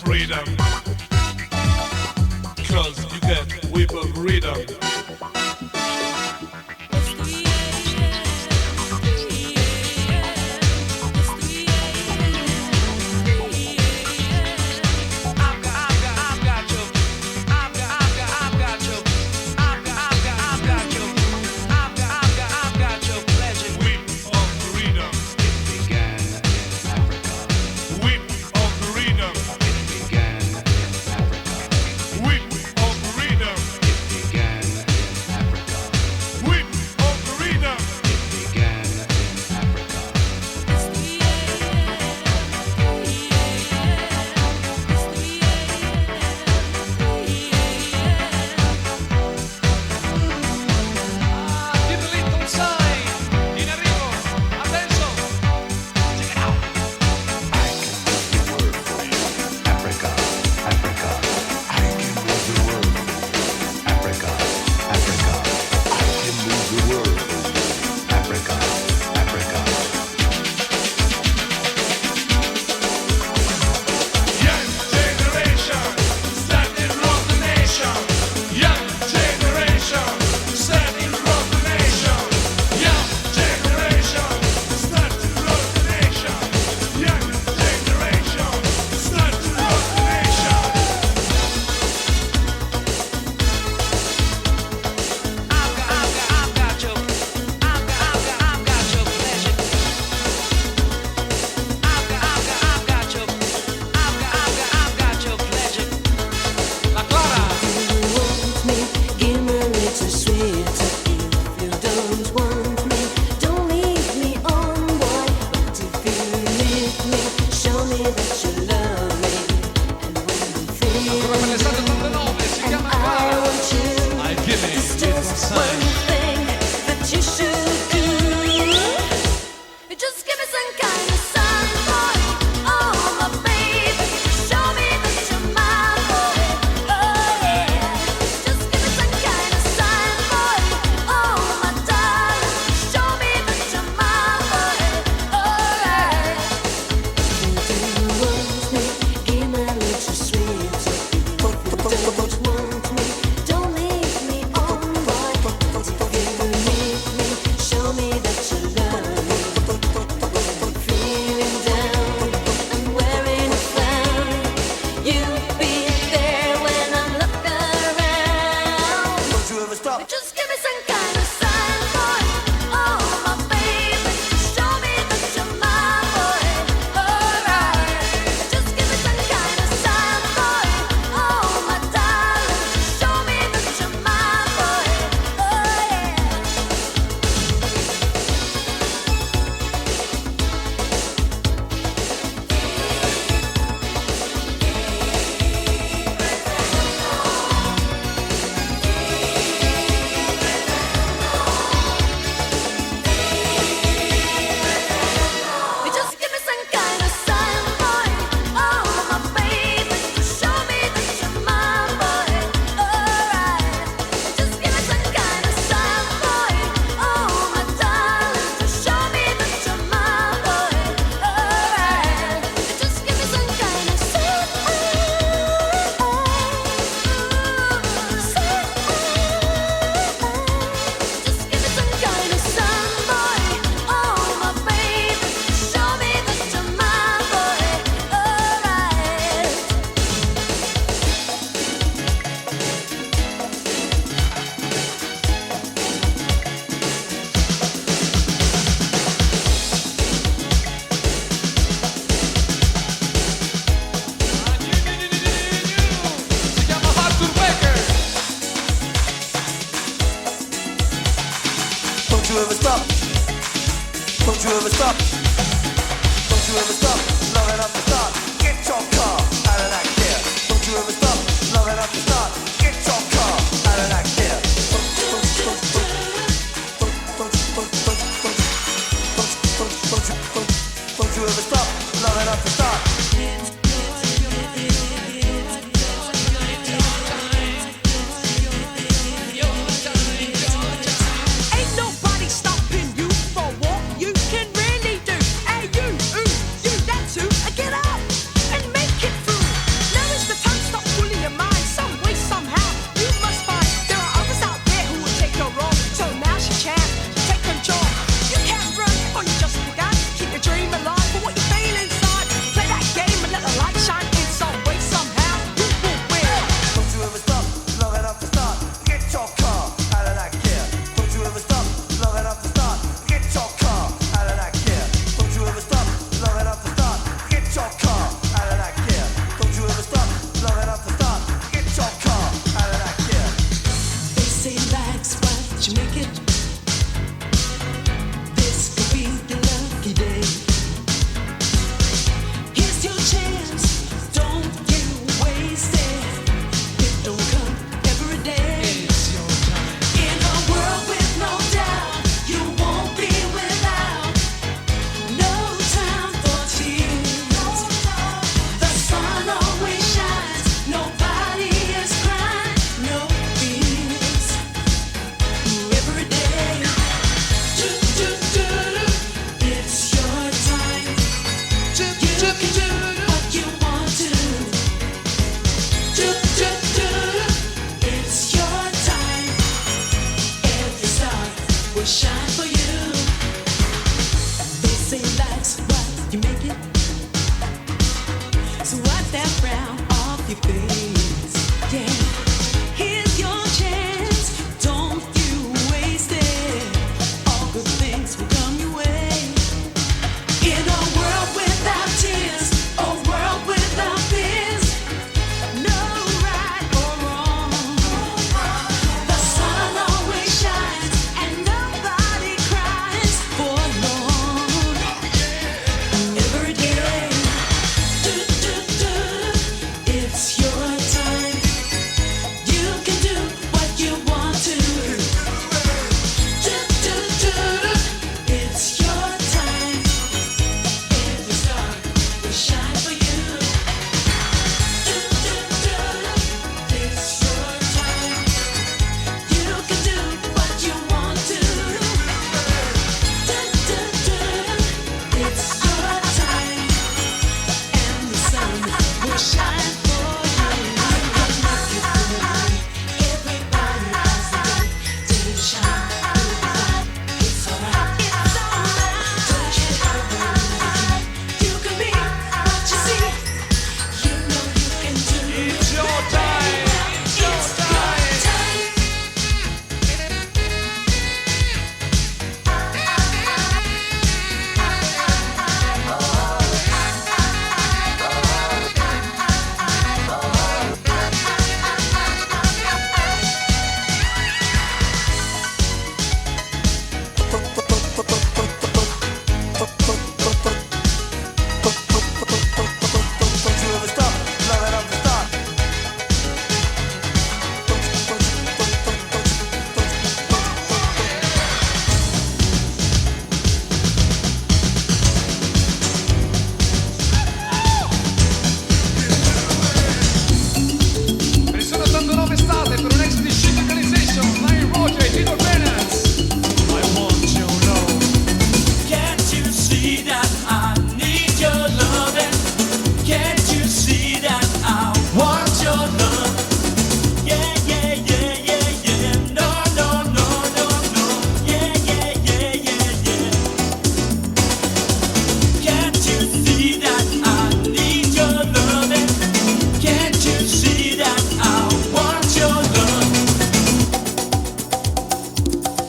freedom. Cause you get whip of rhythm. your face. Yeah, here's your chance. Don't you waste it. All good things will come your way. In a world without tears, a world without fears, no right or wrong. The sun always shines and nobody cries for long. Every day, it's your time. You can do what you want to. It's your time. Every star will shine for you. It's your time. You can do what you want to. It's your time, and the sun will shine for you. Everybody has a day to shine. It's alright. Touch it over. You can be what you see. You know you can do. It's your time. It's your time. Persona 89 estate per un ex di shit equalization, Reny Roger, Tito Venus. I want your love. Can't you see that I need your loving? Can't you see that I want your love? Yeah, yeah, yeah, yeah, yeah. No, no, no, no, no. Yeah, yeah, yeah, yeah, yeah. Can't you see that I need your loving? Can't you see that I want your love?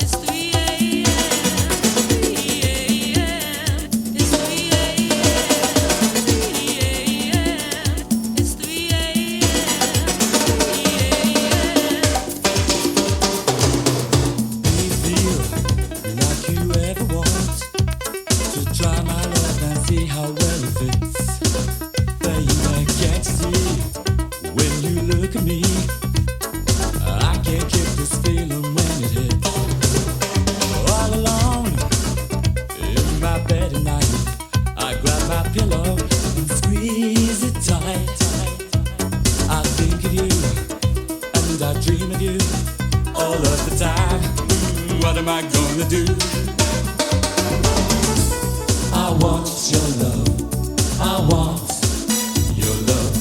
It's 3 a.m. It's 3 a.m. It's 3 a.m. Do you feel like you ever want to try my love and see how well it fits? Baby, can't you see when you look at me? I can't keep this feeling when it hits. All alone in my bed at night, I grab my pillow and squeeze it tight. I think of you and I dream of you all of the time. What am I gonna do? I want your love. I want your love.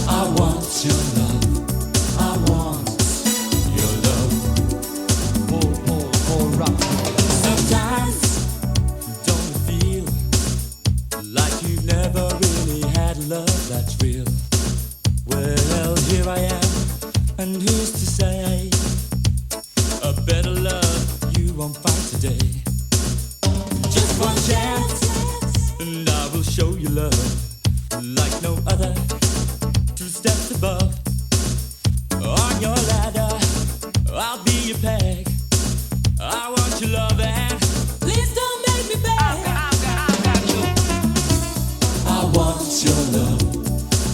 I want your love. I want your love. More rock. Sometimes don't you feel like you've never really had love that's real? Well, here I am, and who's to say a better love you won't find today? Just one chance, and I will show you love like no other. 2 steps above, on your ladder, I'll be your peg. I want your love and please don't make me beg. I got you. I want your love.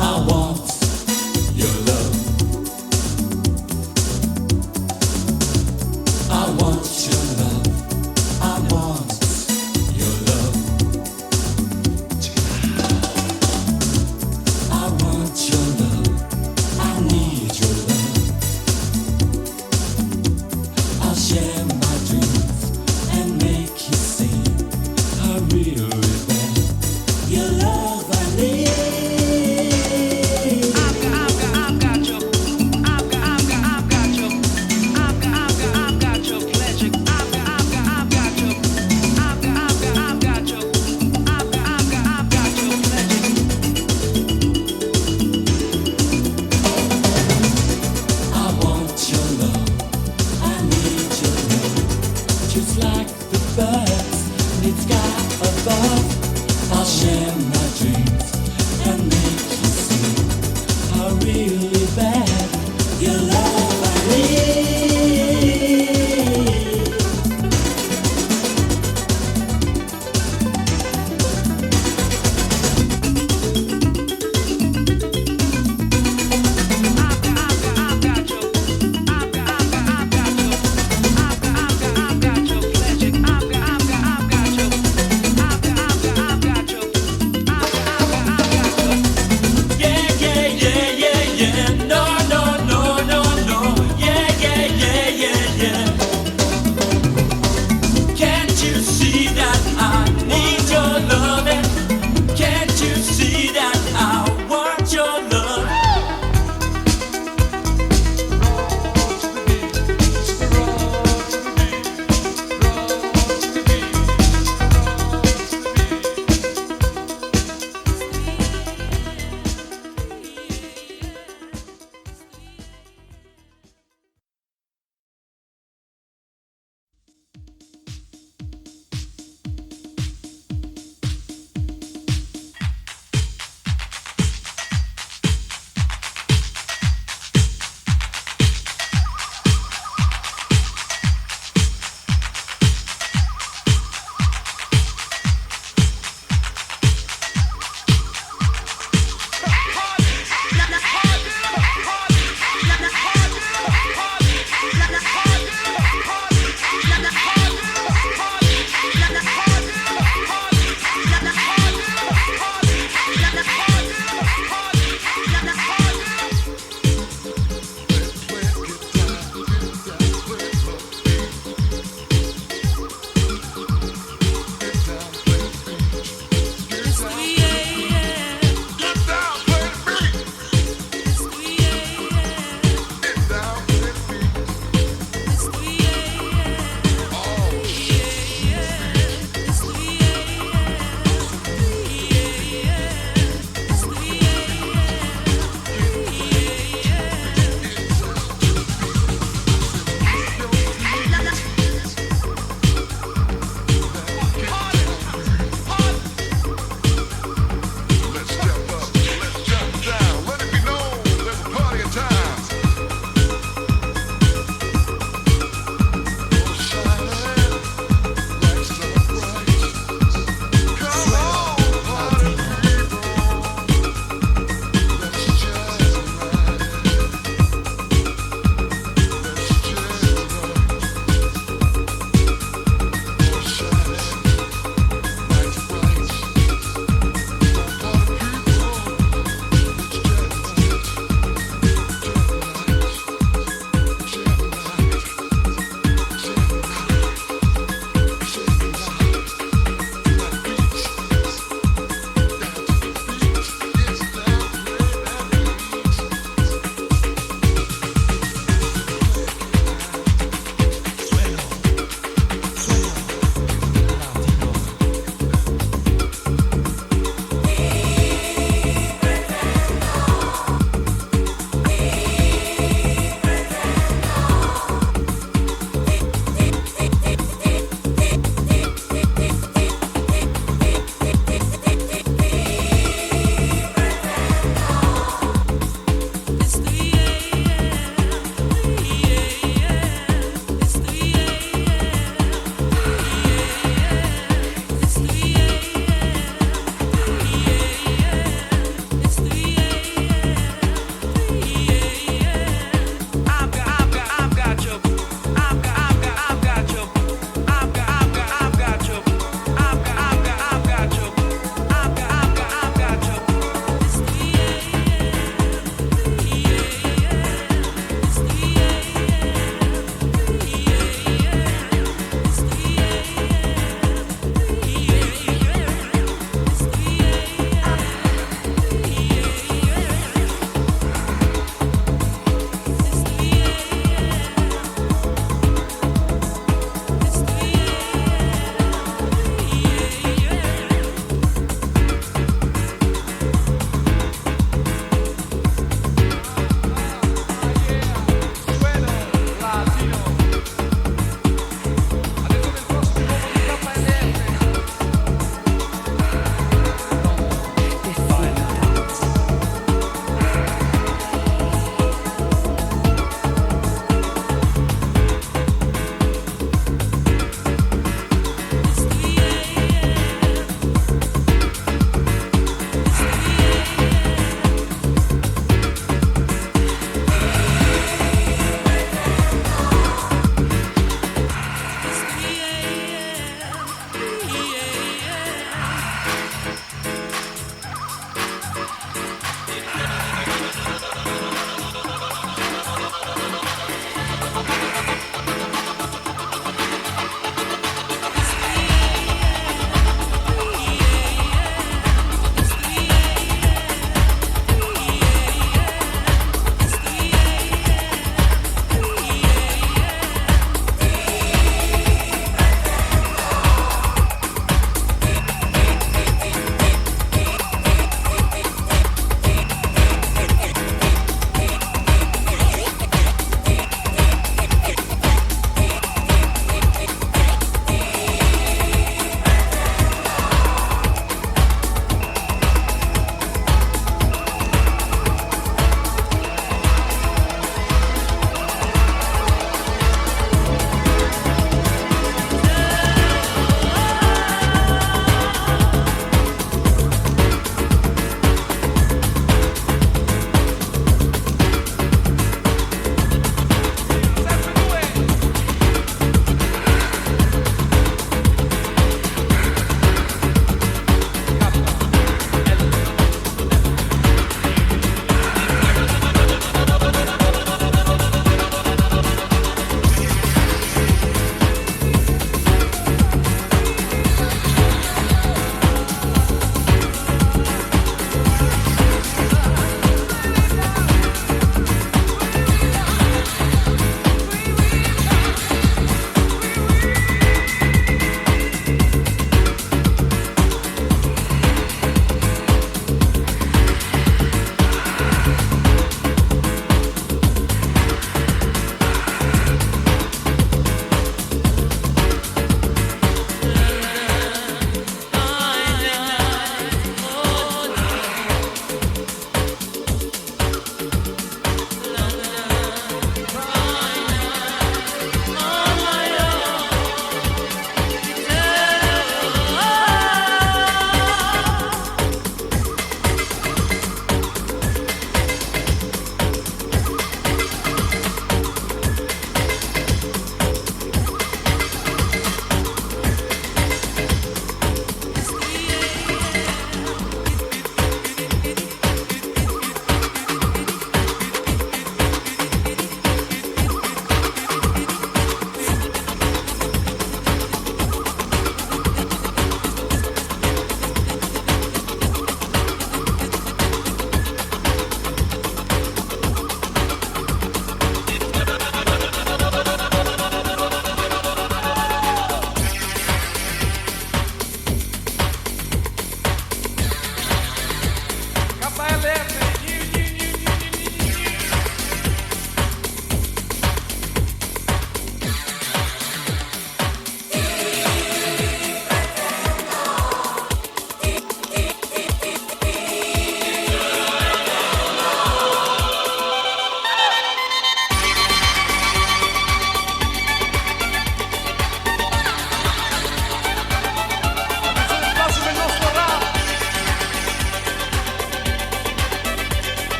I want your love. I want your love. I want your love. I want your love. I need your love. I'll share my dreams and make you sing a real bad. Your love I need. I've got you. I've got you. I've got your pleasure. I've got you. I've got your pleasure.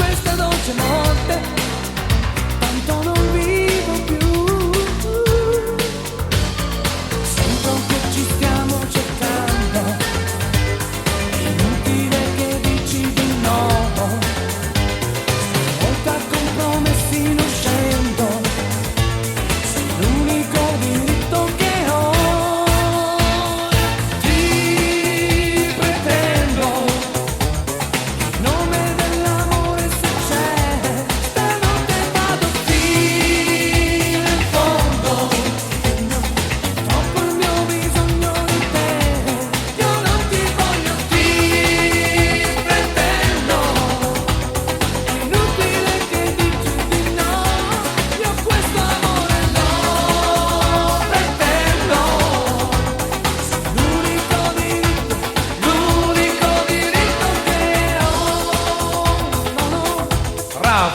questa dolce notte, tanto non vivo più. Sento che ci stiamo cercando, è inutile che dici di no. Stavolta con promessi non scendo, sei l'unico diritto che ho. Ti pretendo, in nome dell'amore se c'è, stanotte vado fino in fondo. Troppo il mio bisogno di te, io non ti voglio, ti pretendo. È inutile che dici di no, io questo amore lo pretendo. L'unico diritto che ho. Rap.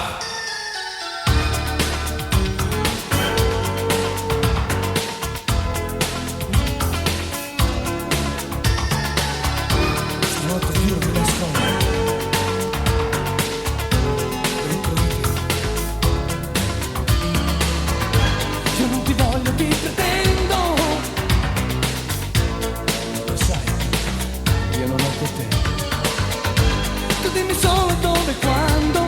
Stanotte io mi nascondo. Io non ti voglio, ti pretendo. Lo sai, io non ho potere. Tu dimmi solo dove e quando,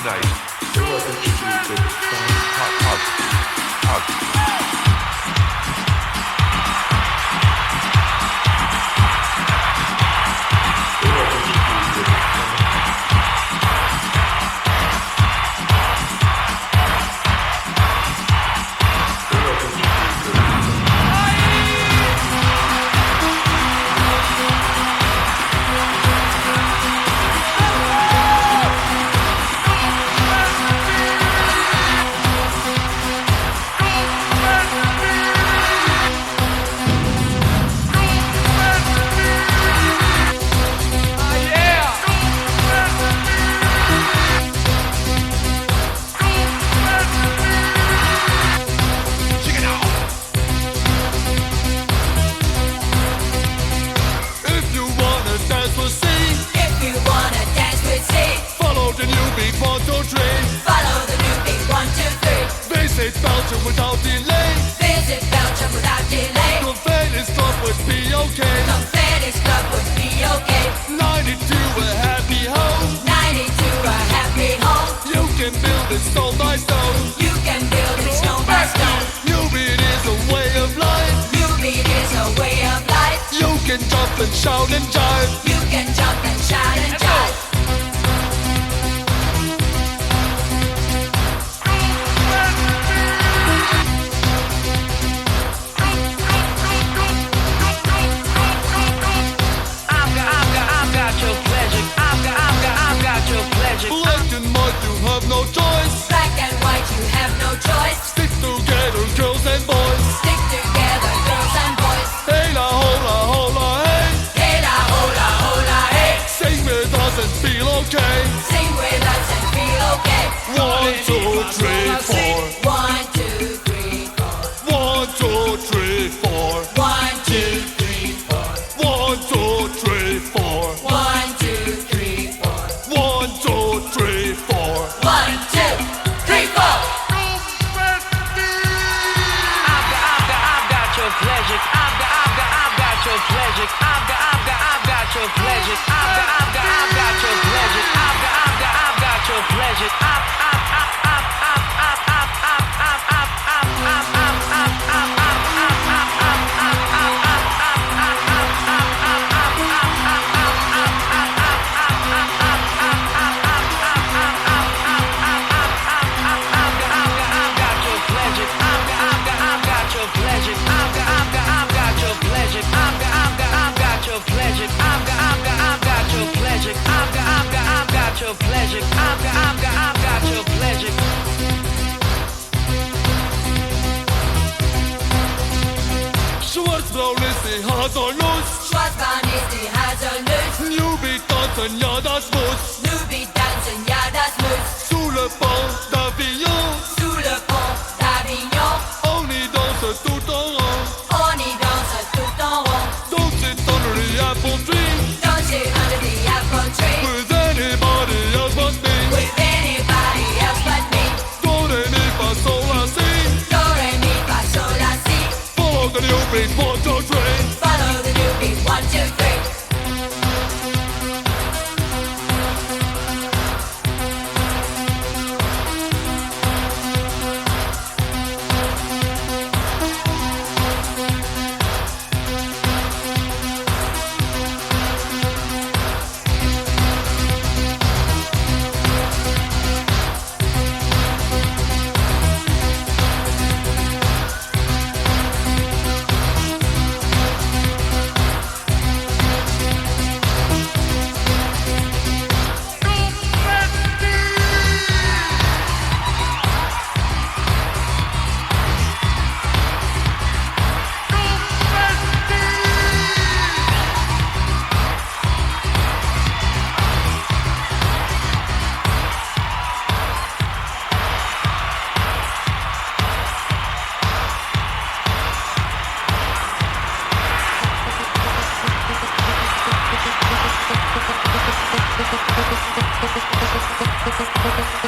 tonight, they were contributed from Hug. Without delay, visit Belgium without delay. Confetti's Club would be okay. Confetti's Club would be okay. 92 a happy home. 92 a happy home. You can build it stone by stone. You can build it stone by stone. New beat is a way of life. New beat is a way of life. You can jump and shout and jive. You can jump and shout and jive. Black and white, you have no choice. Black and white, you have no choice. Stick together, girls and boys. Stick together, girls and boys. Hey la hola hola hey. Hey la hola hola hey. Sing with us and feel okay. Sing with us and feel okay. 1, 2, 3, 4. 1, 2, 3, 4. 1, 2, 3, 4. 1, 2, 3, 4. 1, 2, 3, 4. 1, 2, 3, 4. 1, 2, 3, 4. 1, 2, 3, 4. I've got your pleasure. I've got your pleasure. I've got your pleasure. I've got your pleasure. I've got your pleasure. Schwarzbraun ist die Haselnuss. Schwarzbraun ist die Haselnuss. Newbie tanzen, ja das muss. Newbie tanzen, ja das muss. Sous le pont d'Avignon. Sous le pont d'Avignon. On y danse tout en rond. On y danse tout en rond. Dancing under the apple tree. Dancing under the apple tree. With anybody else but me. With anybody else but me. Do, re, mi, fa, sol, la, si. Do, re, mi, fa, sol, la, si. Follow the new beat, 1, 2, 3. Follow the new beat, 1, 2, 3. Thank you.